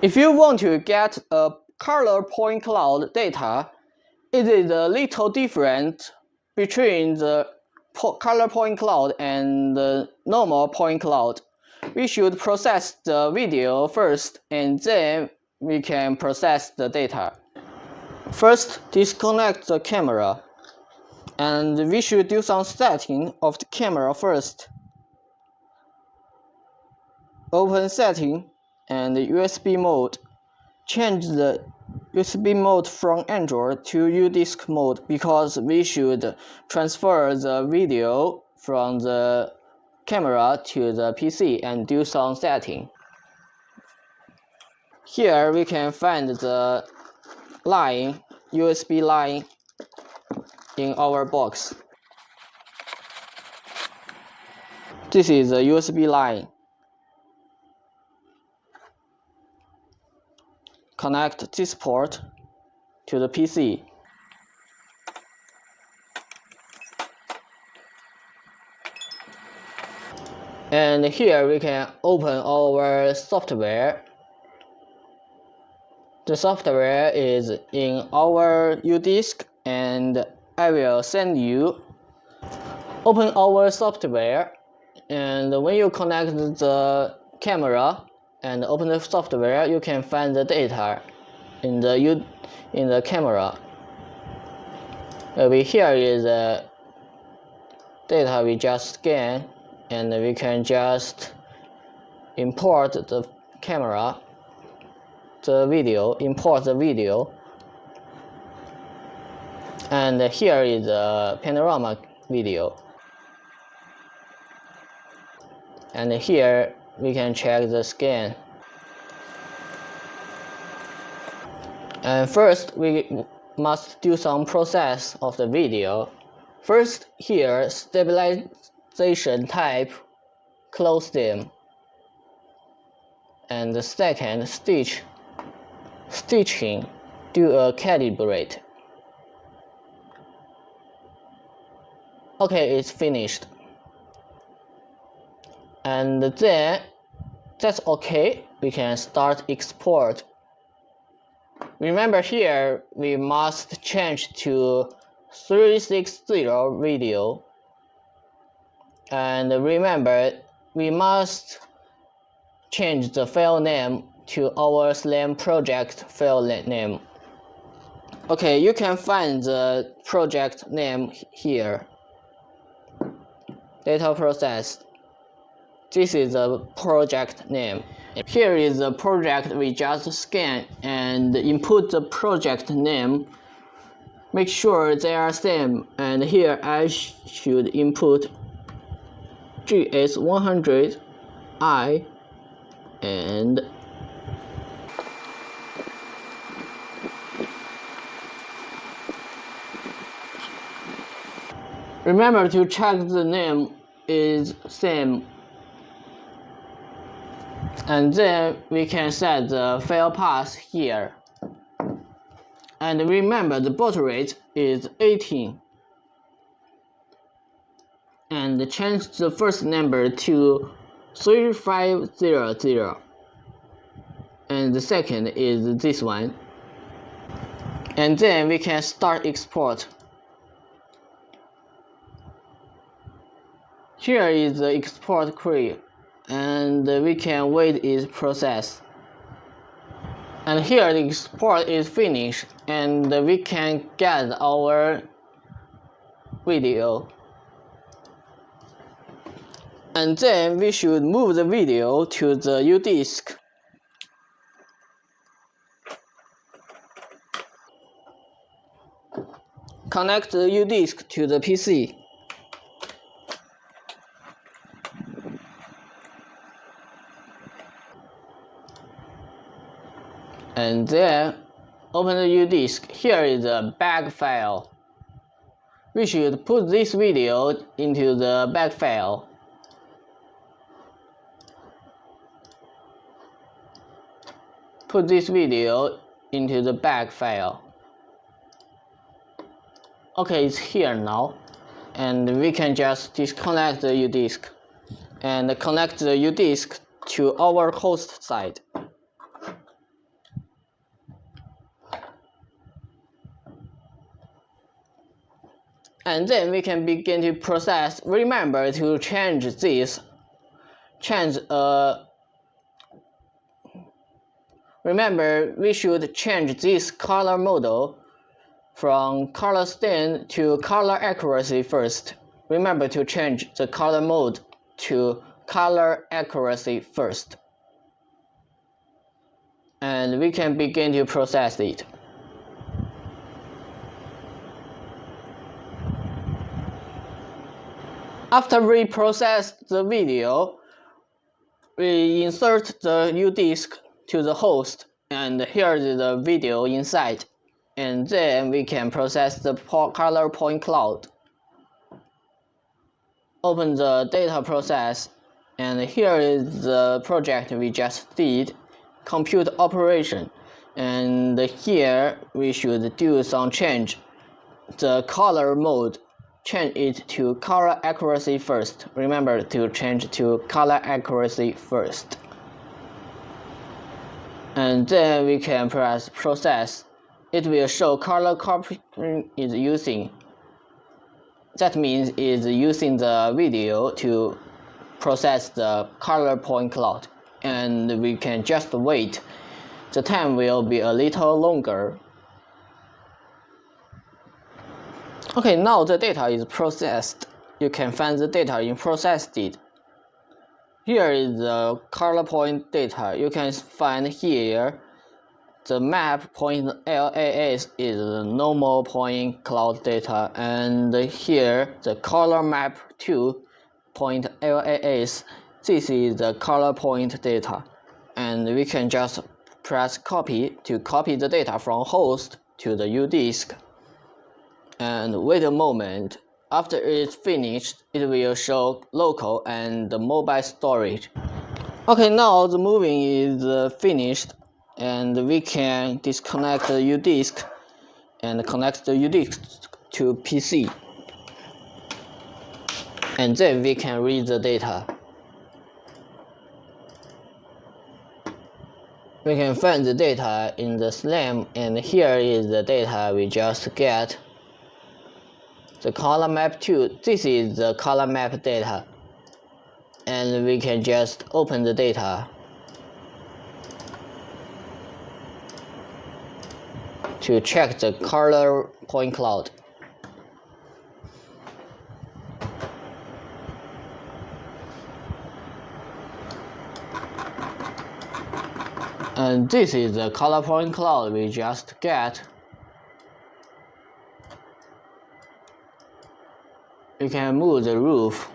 If you want to get a color point cloud data, it is a little different between the color point cloud and the normal point cloud. We should process the video first, and then we can process the data. First, disconnect the camera, and we should do some setting of the camera first. Open setting and USB mode. Change the USB mode from Android to UDisc mode because we should transfer the video from the camera to the PC and do some setting. Here we can find the line, USB line in our box. This is the USB line. Connect this port to the PC. And here we can open our software. The software is in our UDisc, and I will send you. Open our software, and when you connect the camera and open the software, you can find the data in the camera. Here is the data we just scanned, and we can just import the camera, import the video. And here is the panorama video. And here we can check the scan. And first we must do some process of the video. First, here stabilization type, close them. And the second, stitching, do a calibrate. Okay, it's finished. And then that's okay, we can start export. Remember, here we must change to 360 video. And remember, we must change the file name to our SLAM project file name. Okay, you can find the project name here. Data processed. This is the project name. Here is the project we just scanned, and input the project name. Make sure they are same, and here I should input GS100i and remember to check the name is same. And then we can set the file path here. And remember, the baud rate is 18. And change the first number to 3500. And the second is this one. And then we can start export. Here is the export query, and we can wait its process. And here the export is finished, and we can get our video. And then we should move the video to the UDisc. Connect the UDisc to the PC. And then open the UDisc. Here is the bag file. We should put this video into the bag file. Put this video into the bag file. Okay, it's here now. And we can just disconnect the UDisc and connect the UDisc to our host side. And then we can begin to process. Remember to change this. Remember, we should change this color model from color stain to color accuracy first. Remember to change the color mode to color accuracy first. And we can begin to process it. After we process the video, we insert the U disk to the host, and here is the video inside. And then we can process the color point cloud. Open the data process, and here is the project we just did, compute operation. And here we should do some change. The color mode, change it to color accuracy first. Remember to change to color accuracy first. And then we can press process. It will show color copying is using. That means it's using the video to process the color point cloud. And we can just wait. The time will be a little longer. Okay, now the data is processed. You can find the data in processed. Here is the color point data. You can find here the map point LS is the normal point cloud data, and here the color map 2 point LS. This is the color point data, and we can just press copy to copy the data from host to the U disk. And wait a moment. After it's finished, it will show local and mobile storage. Okay, now the moving is finished, and we can disconnect the U disk and connect the U disk to PC. And then we can read the data. We can find the data in the SLAM, and here is the data we just get. The color map 2, this is the color map data. And we can just open the data to check the color point cloud. And this is the color point cloud we just get. You can move the roof.